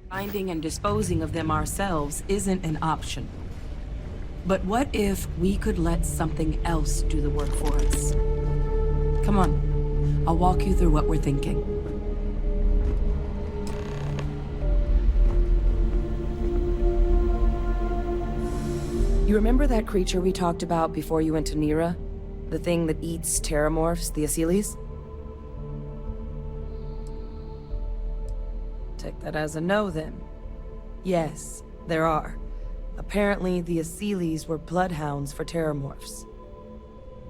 Finding and disposing of them ourselves isn't an option. But what if we could let something else do the work for us? Come on, I'll walk you through what we're thinking. You remember that creature we talked about before you went to Nira? The thing that eats terramorphs, the Asyles? Take that as a no, then. Yes, there are. Apparently, the Asyles were bloodhounds for terramorphs.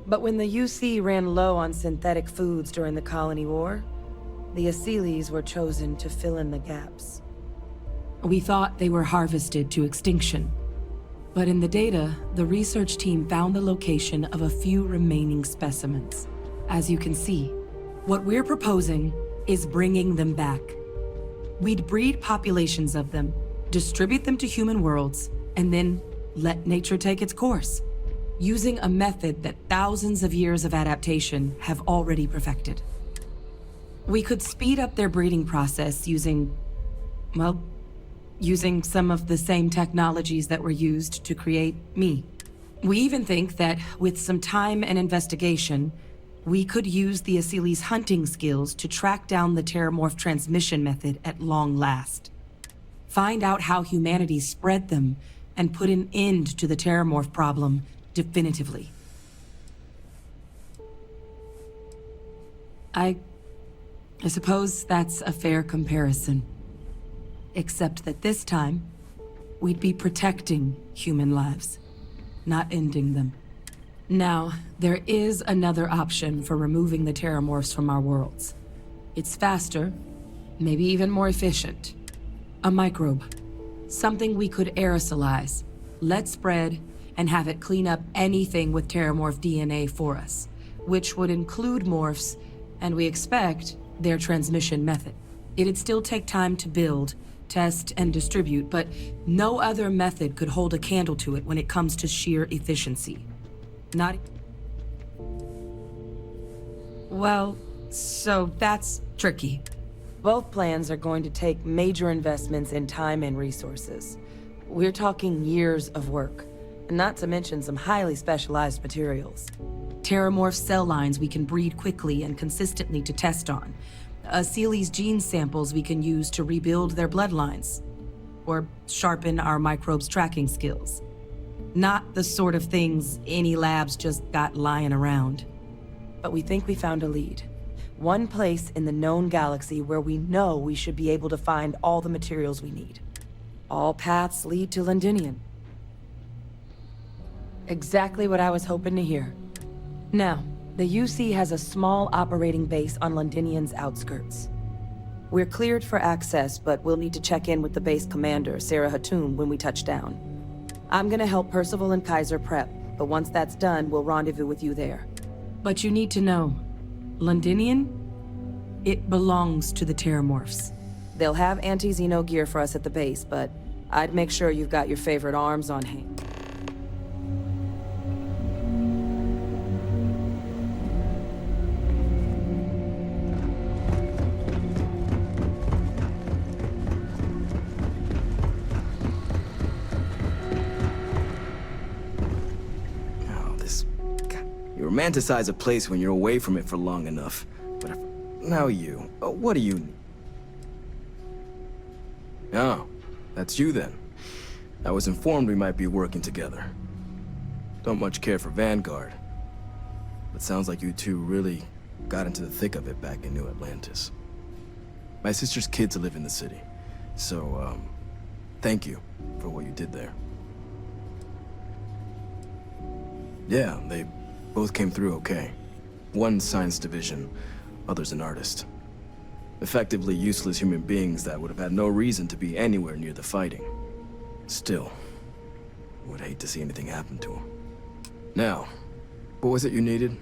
But when the UC ran low on synthetic foods during the Colony War, the Asyles were chosen to fill in the gaps. We thought they were harvested to extinction. But in the data, the research team found the location of a few remaining specimens. As you can see, what we're proposing is bringing them back. We'd breed populations of them, distribute them to human worlds, and then let nature take its course, using a method that thousands of years of adaptation have already perfected. We could speed up their breeding process using some of the same technologies that were used to create me. We even think that with some time and investigation, we could use the Asyles' hunting skills to track down the terramorph transmission method at long last. Find out how humanity spread them and put an end to the terramorph problem definitively. I suppose that's a fair comparison. Except that this time, we'd be protecting human lives, not ending them. Now, there is another option for removing the terramorphs from our worlds. It's faster, maybe even more efficient. A microbe. Something we could aerosolize, let spread, and have it clean up anything with terramorph DNA for us, which would include morphs, and we expect their transmission method. It'd still take time to build, test, and distribute, but no other method could hold a candle to it when it comes to sheer efficiency. Well, so that's tricky. Both plans are going to take major investments in time and resources. We're talking years of work, not to mention some highly specialized materials. Terramorph cell lines we can breed quickly and consistently to test on. Asyles' gene samples we can use to rebuild their bloodlines, or sharpen our microbes' tracking skills. Not the sort of things any labs just got lying around. But we think we found a lead. One place in the known galaxy where we know we should be able to find all the materials we need. All paths lead to Londinian. Exactly what I was hoping to hear. Now, the UC has a small operating base on Londinian's outskirts. We're cleared for access, but we'll need to check in with the base commander, Sarah Hatum, when we touch down. I'm gonna help Percival and Kaiser prep, but once that's done, we'll rendezvous with you there. But you need to know, Londinian? It belongs to the terramorphs. They'll have anti-Xeno gear for us at the base, but I'd make sure you've got your favorite arms on hand. You romanticize a place when you're away from it for long enough. But now you... what do you... Oh, that's you then. I was informed we might be working together. Don't much care for Vanguard. But sounds like you two really got into the thick of it back in New Atlantis. My sister's kids live in the city. So, thank you for what you did there. Yeah, they both came through okay. One science division, other's an artist. Effectively useless human beings that would have had no reason to be anywhere near the fighting. Still, would hate to see anything happen to them. Now, what was it you needed?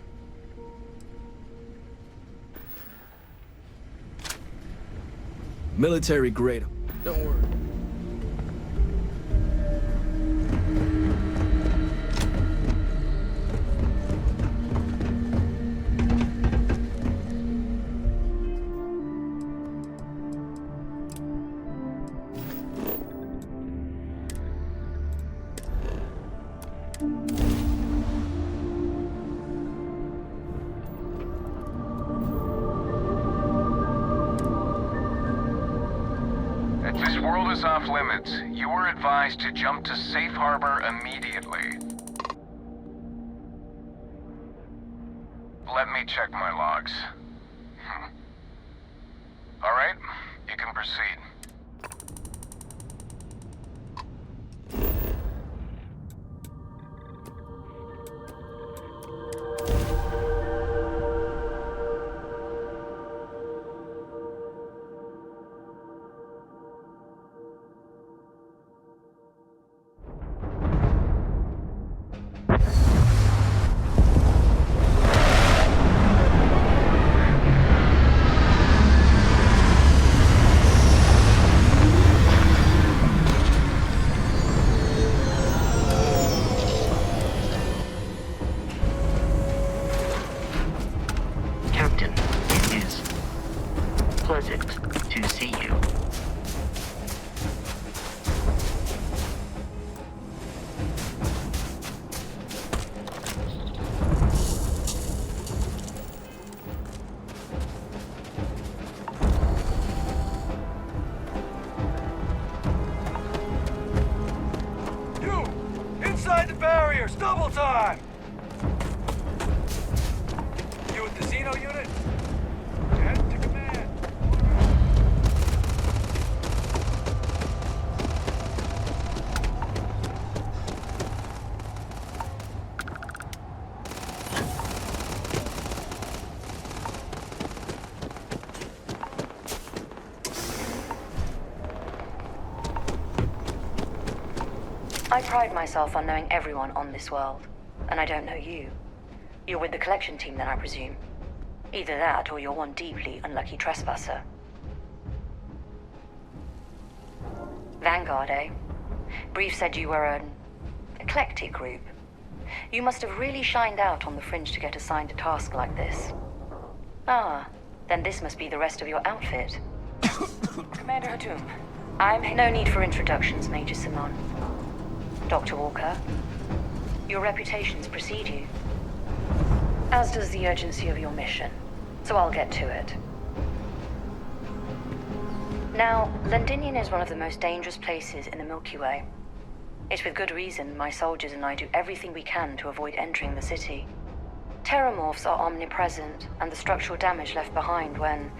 Military grade. Don't worry. world is off limits. You were advised to jump to safe harbor immediately. Let me check my logs. All right, you can proceed. To see you. You! Inside the barriers! Double time! You with the Xeno unit? Head to command. I pride myself on knowing everyone on this world, and I don't know you. You're with the collection team then, I presume. Either that, or you're one deeply unlucky trespasser. Vanguard, eh? Brief said you were an eclectic group. You must have really shined out on the fringe to get assigned a task like this. Ah, then this must be the rest of your outfit. Commander Hatum, No need for introductions, Major Simon. Dr. Walker, your reputations precede you, as does the urgency of your mission, so I'll get to it. Now, Londinium is one of the most dangerous places in the Milky Way. It's with good reason my soldiers and I do everything we can to avoid entering the city. Terramorphs are omnipresent, and the structural damage left behind when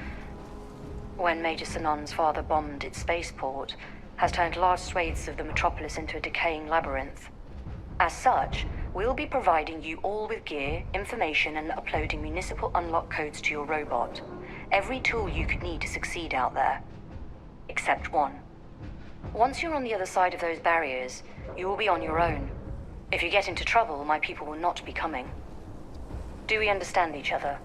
Major Sinon's father bombed its spaceport has turned large swathes of the metropolis into a decaying labyrinth. As such, we'll be providing you all with gear, information, and uploading municipal unlock codes to your robot. Every tool you could need to succeed out there. Except one. Once you're on the other side of those barriers, you will be on your own. If you get into trouble, my people will not be coming. Do we understand each other?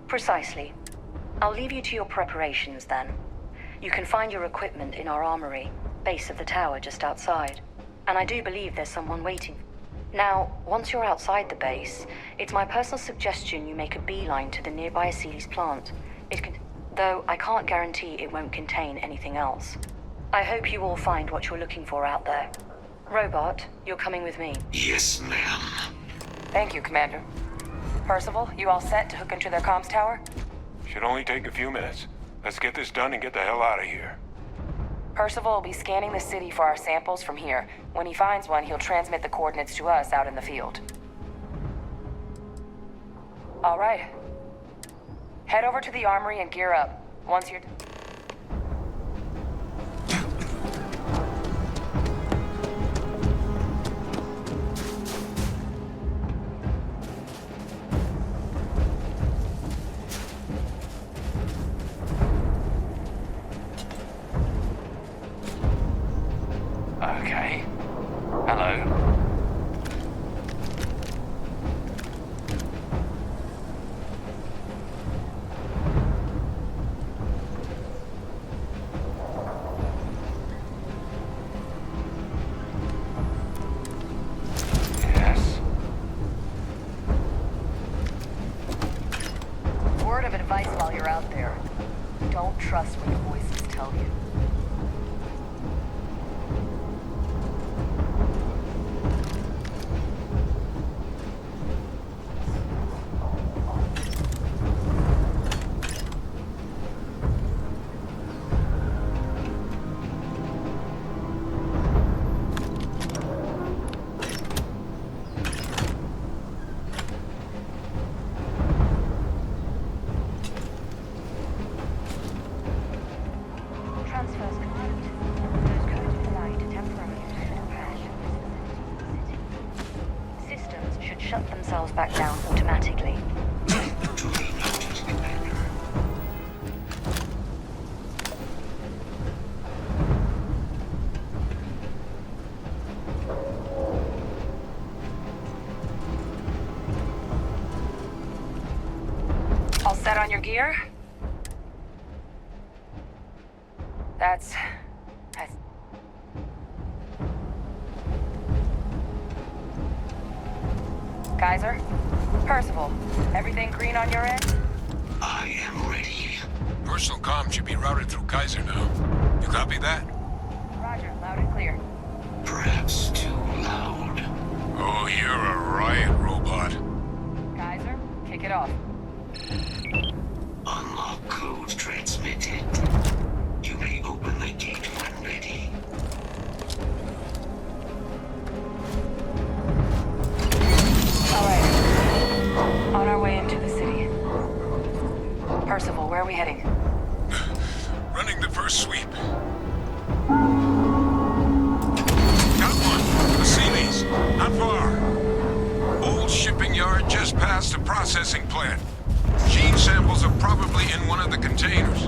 Precisely. I'll leave you to your preparations then. You can find your equipment in our armory, base of the tower just outside. And I do believe there's someone waiting. Now, once you're outside the base, it's my personal suggestion you make a beeline to the nearby Aceles plant. Though I can't guarantee it won't contain anything else. I hope you all find what you're looking for out there. Robot, you're coming with me. Yes, ma'am. Thank you, Commander. Percival, you all set to hook into their comms tower? Should only take a few minutes. Let's get this done and get the hell out of here. Percival will be scanning the city for our samples from here. When he finds one, he'll transmit the coordinates to us out in the field. All right. Head over to the armory and gear up. Once you're... Okay. Hello? Yes? Word of advice while you're out there. Don't trust what the voices tell you. shuts back down automatically. Duly noted, Commander. All set on your gear? That's... Kaiser? Percival, everything green on your end? I am ready. Personal comm should be routed through Kaiser now. You copy that? Roger, loud and clear. Perhaps too loud. Oh, you're a riot robot. Kaiser, kick it off. Unlock code transmitted. You may open the gate when ready. All right. On our way into the city. Percival, where are we heading? Running the first sweep. Got one. The Sealies. Not far. Old shipping yard just past the processing plant. Gene samples are probably in one of the containers.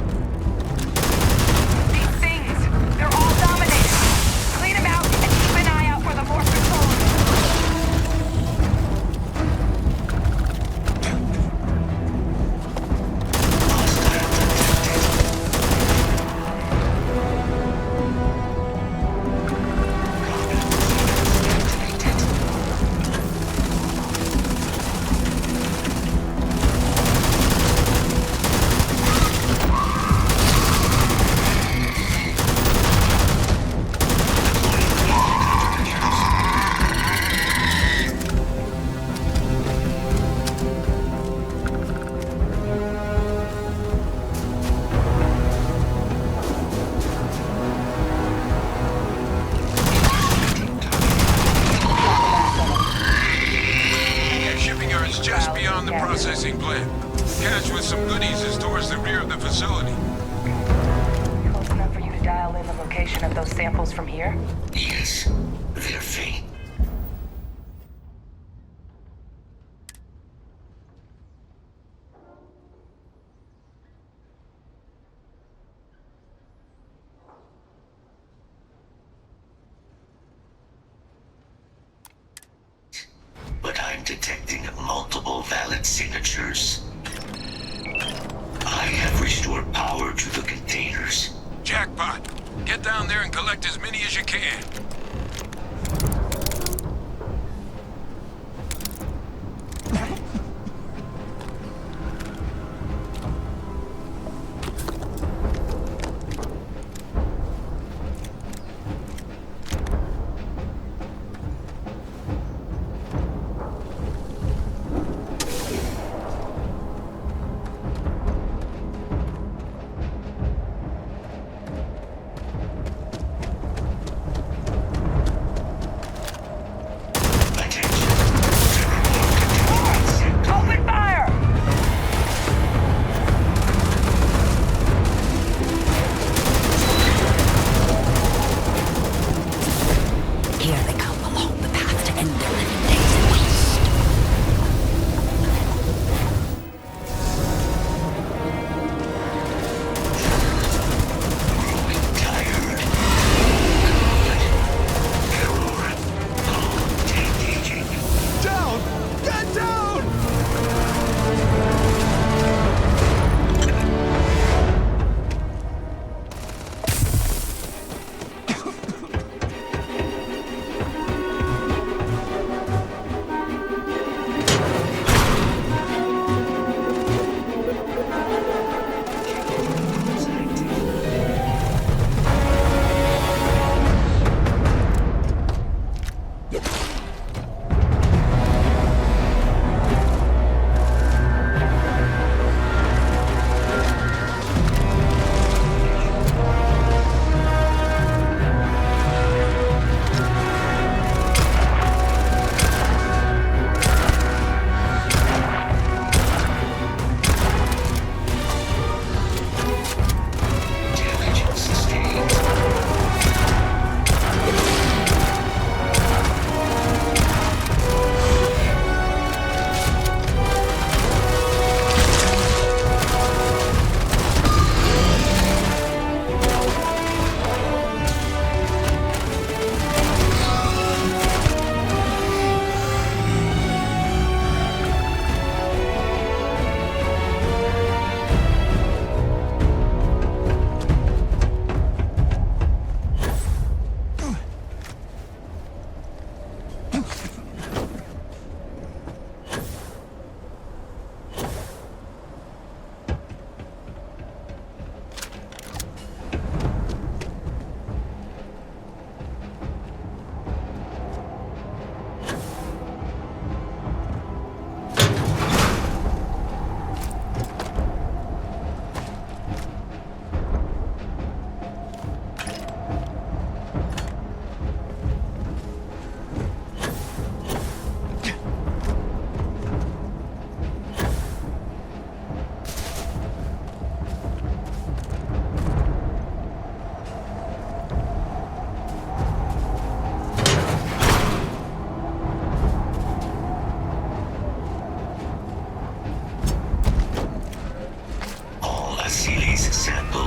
These things, they're all dominated. Clean them out and keep an eye out for the morph controllers. Just beyond the processing plant. Cache with some goodies is towards the rear of the facility. Close enough for you to dial in the location of those samples from here? Yes, they're faint. But I'm detecting multiple valid signatures. I have restored power to the containers. Jackpot. Get down there and collect as many as you can.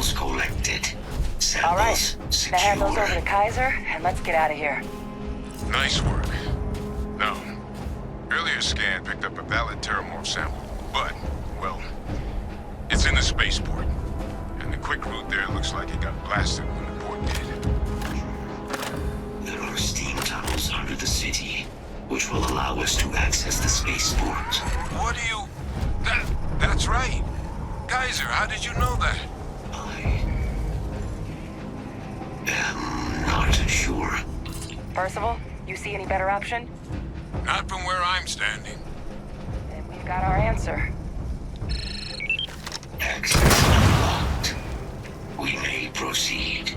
samples collected. All right. Samples Now hand those over to secure. Kaiser, and let's get out of here. Nice work. No. Earlier scan picked up a valid Terramorph sample, but, well, it's in the spaceport. And the quick route there looks like it got blasted when the port did. There are steam tunnels under the city, which will allow us to access the spaceport. What do you... That's right. Kaiser, how did you know that? I am not sure. Percival, you see any better option? Not from where I'm standing. Then we've got our answer. Access unlocked. We may proceed.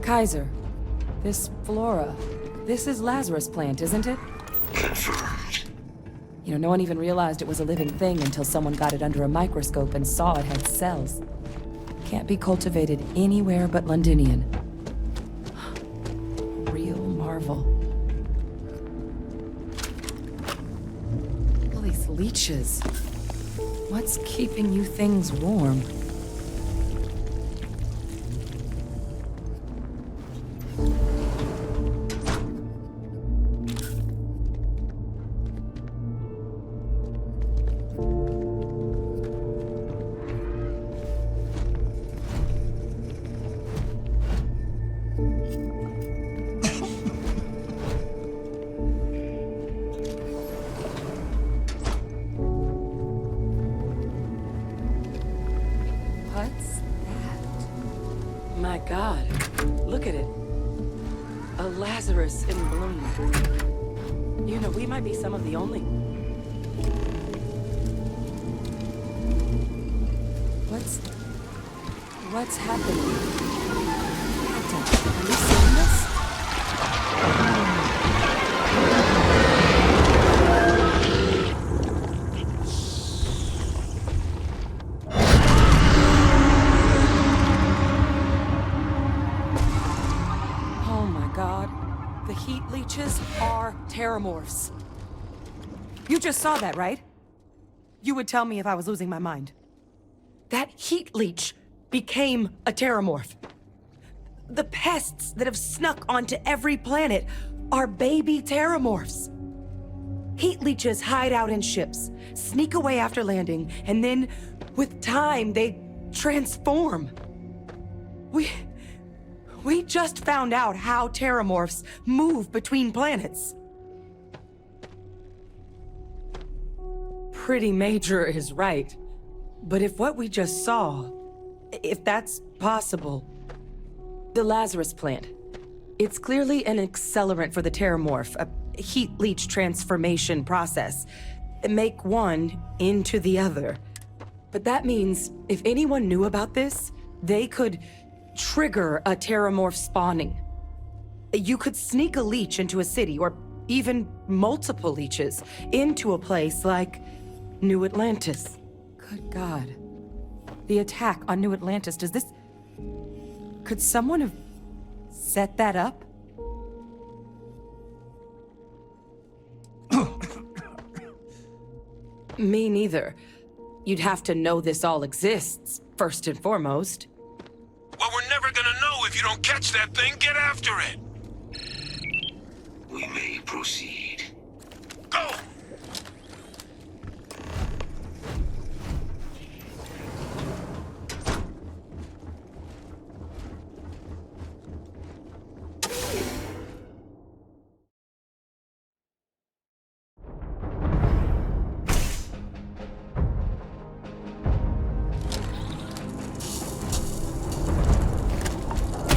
Kaiser, this flora, this is Lazarus plant, isn't it? Confirmed. You know, no one even realized it was a living thing until someone got it under a microscope and saw it had cells. Can't be cultivated anywhere but Londinian. Real marvel. All these leeches. What's keeping you things warm? What's that? My God, look at it. A Lazarus in bloom. You know, we might be some of the only... What's happening? Captain, are you seeing this? Oh my God. The heat leeches are terramorphs. You just saw that, right? You would tell me if I was losing my mind. That heat leech became a terramorph. The pests that have snuck onto every planet are baby terramorphs. Heat leeches hide out in ships, sneak away after landing, and then, with time, they transform. We just found out how terramorphs move between planets. Pretty major is right. But if what we just saw, if that's possible, the Lazarus plant, it's clearly an accelerant for the terramorph, a heat leech transformation process. Make one into the other. But that means if anyone knew about this, they could trigger a terramorph spawning. You could sneak a leech into a city, or even multiple leeches, into a place like New Atlantis. Good God. The attack on New Atlantis, does this... Could someone have set that up? Me neither. You'd have to know this all exists, first and foremost. Well, we're never gonna know if you don't catch that thing. Get after it. We may proceed. Go!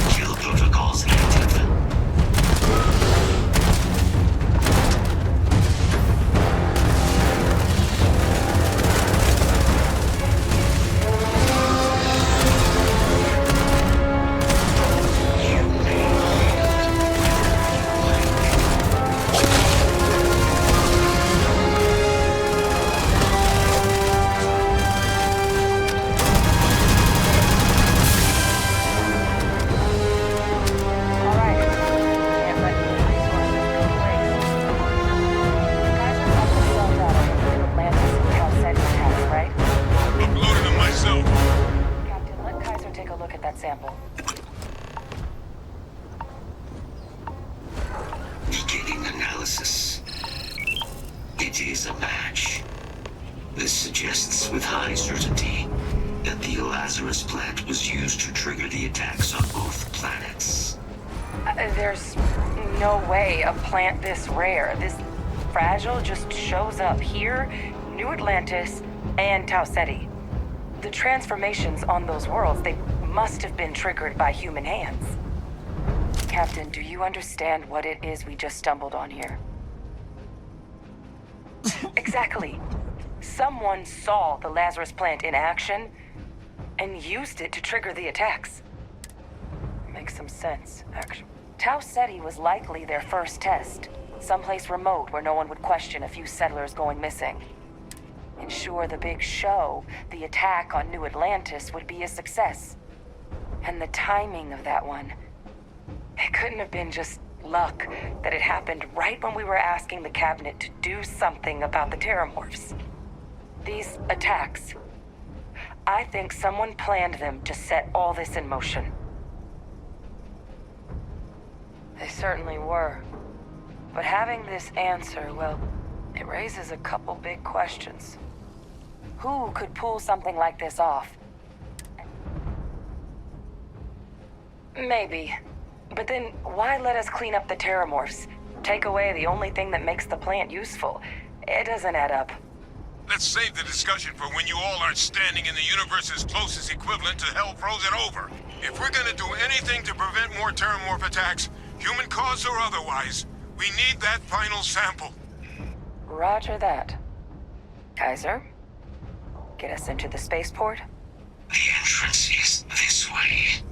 Kill protocols active. is a match. This suggests with high certainty that the Lazarus plant was used to trigger the attacks on both planets. There's no way a plant this rare, this fragile, just shows up here, New Atlantis, and Tau Ceti. The transformations on those worlds, they must have been triggered by human hands. Captain, do you understand what it is we just stumbled on here? Exactly. Someone saw the Lazarus plant in action and used it to trigger the attacks. Makes some sense, actually. Tau Ceti was likely their first test. Someplace remote where no one would question a few settlers going missing. Ensure the big show, the attack on New Atlantis, would be a success. And the timing of that one, it couldn't have been just luck that it happened right when we were asking the cabinet to do something about the Terramorphs. These attacks, I think someone planned them to set all this in motion. They certainly were. But having this answer, well, it raises a couple big questions. Who could pull something like this off? Maybe. But then, why let us clean up the Terramorphs? Take away the only thing that makes the plant useful. It doesn't add up. Let's save the discussion for when you all aren't standing in the universe's closest equivalent to hell frozen over. If we're gonna do anything to prevent more Terramorph attacks, human cause or otherwise, we need that final sample. Roger that. Kaiser, get us into the spaceport? The entrance is this way.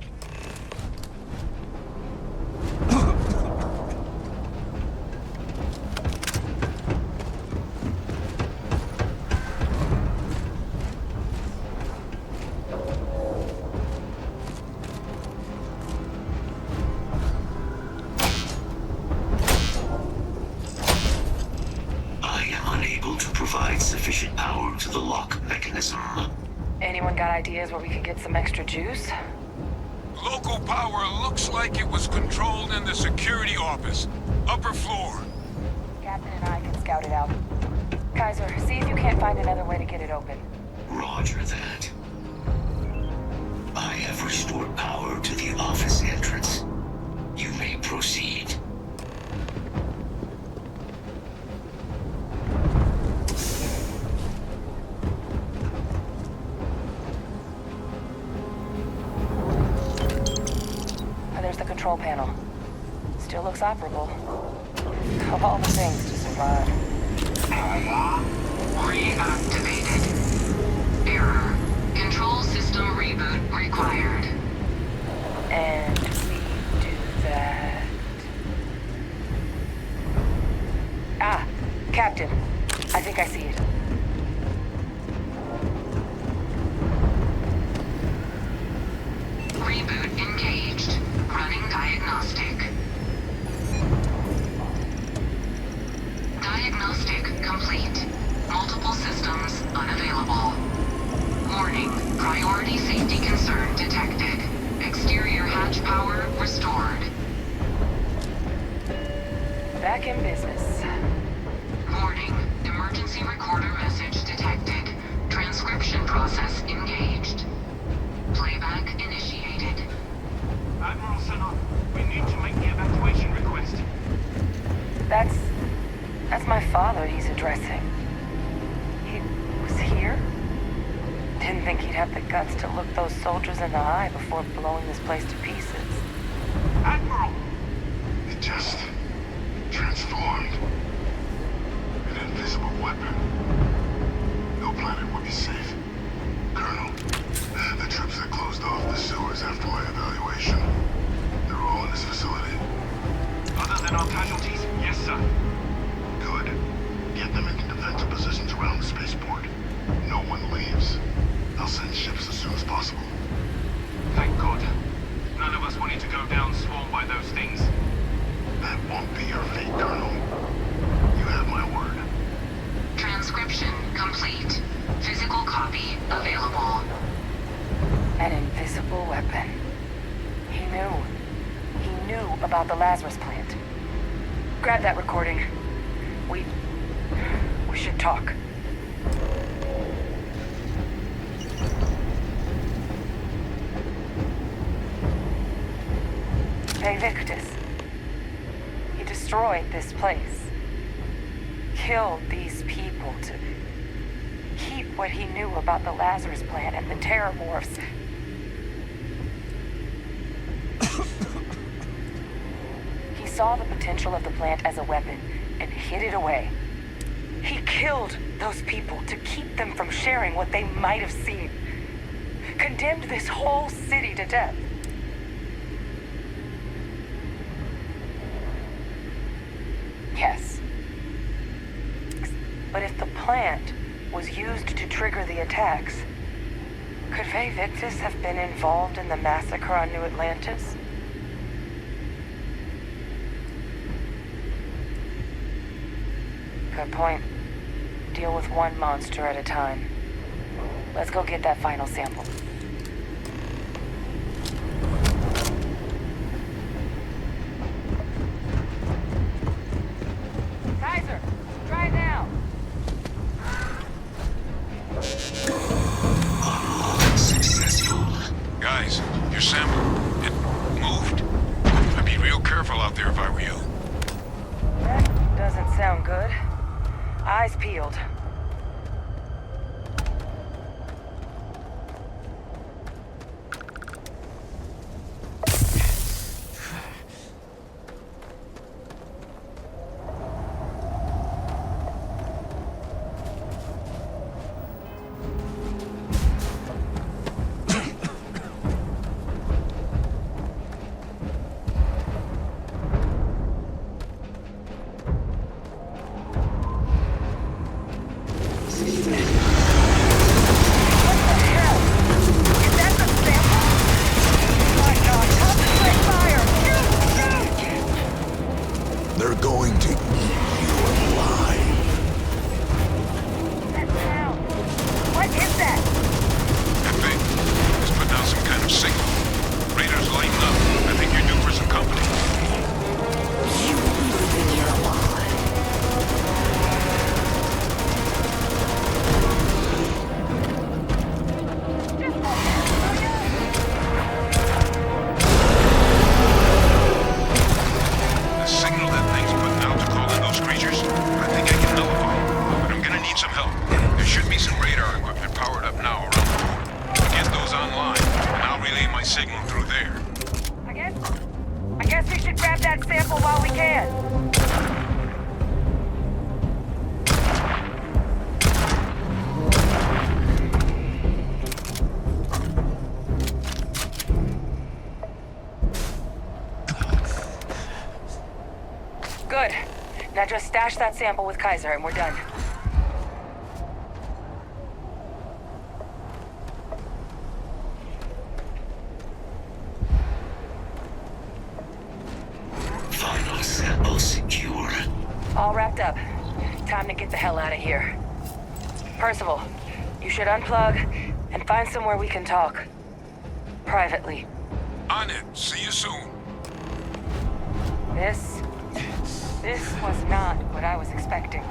Sufficient power to the lock mechanism. Anyone got ideas where we could get some extra juice? Local power looks like it was controlled in the security office. Upper floor. Captain and I can scout it out. Kaiser, see if you can't find another way to get it open. Roger that. I have restored power to the office entrance. You may proceed. Control panel. Still looks operable. Of all the things to survive. Reactivated. Error. Control system reboot required. And we do that. Ah, Captain. I think I see it. Reboot engaged. Running diagnostic. Diagnostic complete. Multiple systems unavailable. Warning, priority safety concern detected. Exterior hatch power restored. Back in business. Warning, emergency recorder message detected. Transcription process engaged. Playback initiated. Admiral Sanon, we need to make the evacuation request. That's my father he's addressing. He was here? Didn't think he'd have the guts to look those soldiers in the eye before blowing this place to pieces. Admiral! It just transformed. An invisible weapon. No planet would be safe. Colonel, the troops that closed off the sewers after my evaluation, they're all in this facility. Other than our casualties? Yes, sir. Good. Get them into defensive positions around the spaceport. No one leaves. I'll send ships as soon as possible. Thank God. None of us wanted to go down swarmed by those things. That won't be your fate, Colonel. You have my word. Transcription complete. Physical copy available. An invisible weapon. He knew. He knew about the Lazarus plant. Grab that recording. We We should talk. Victus. He destroyed this place. Killed these people to keep what he knew about the Lazarus plant and the Terramorphs. He saw the potential of the plant as a weapon and hid it away. He killed those people to keep them from sharing what they might have seen. Condemned this whole city to death. Yes. But if the plant was used to trigger the attacks, could Faye Victus have been involved in the massacre on New Atlantis? Good point. Deal with one monster at a time. Let's go get that final sample. Kaiser, try it now. Successful. Guys, your sample, it moved. I'd be real careful out there if I were you. That doesn't sound good. Eyes peeled. They're going to eat you alive. That sound. What is that? That thing is putting out some kind of signal. Raiders lighten up. I think you're due for some company. You really think you're alive? The signal that thing's putting out to call in those creatures, I think I can nullify it. But I'm gonna need some help. There should be some radar equipment powered up now around the port. Get those online, and I'll relay my signal through there. I guess we should grab that sample while we can. Good. Now just stash that sample with Kaiser and we're done. Final sample secure. All wrapped up. Time to get the hell out of here. Percival, you should unplug and find somewhere we can talk. Privately. On it. See you soon. This was not what I was expecting.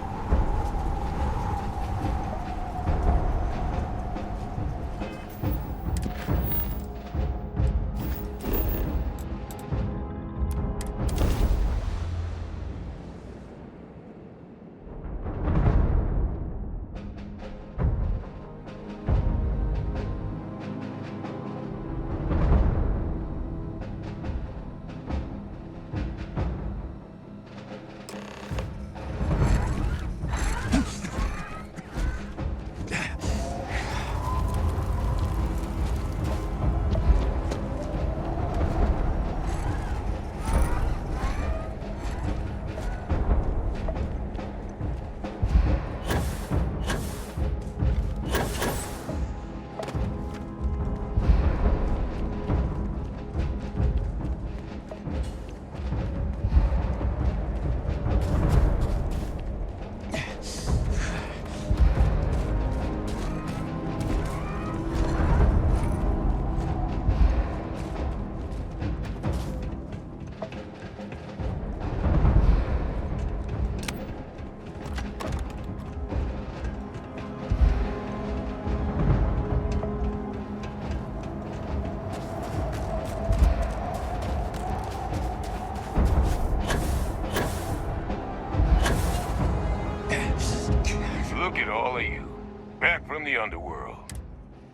the underworld.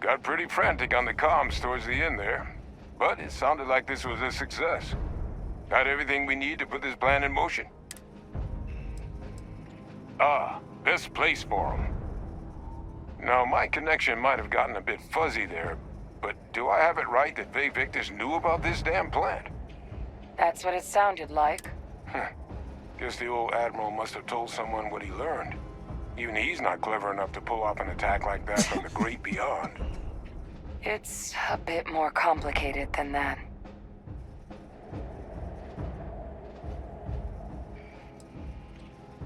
Got pretty frantic on the comms towards the end there, but it sounded like this was a success. Got everything we need to put this plan in motion. Ah, best place for him. Now, my connection might have gotten a bit fuzzy there, but do I have it right that Vae Victis knew about this damn plant? That's what it sounded like. Guess the old Admiral must have told someone what he learned. Even he's not clever enough to pull off an attack like that from the great beyond. It's a bit more complicated than that.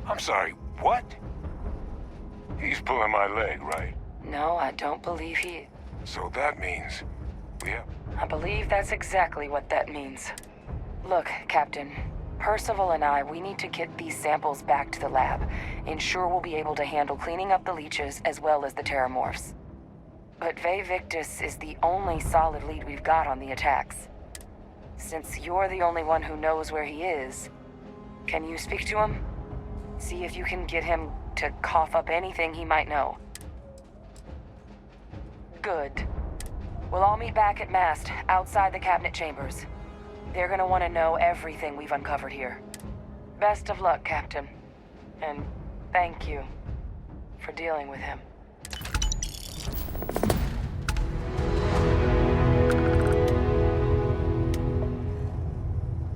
I'm sorry, what? He's pulling my leg, right? No, I don't believe he... So that means... I believe that's exactly what that means. Look, Captain. Percival and I, we need to get these samples back to the lab. Ensure we'll be able to handle cleaning up the leeches as well as the terramorphs. But Vae Victis is the only solid lead we've got on the attacks. Since you're the only one who knows where he is, can you speak to him? See if you can get him to cough up anything he might know. Good. We'll all meet back at mast, outside the cabinet chambers. They're gonna want to know everything we've uncovered here. Best of luck, Captain. And thank you for dealing with him.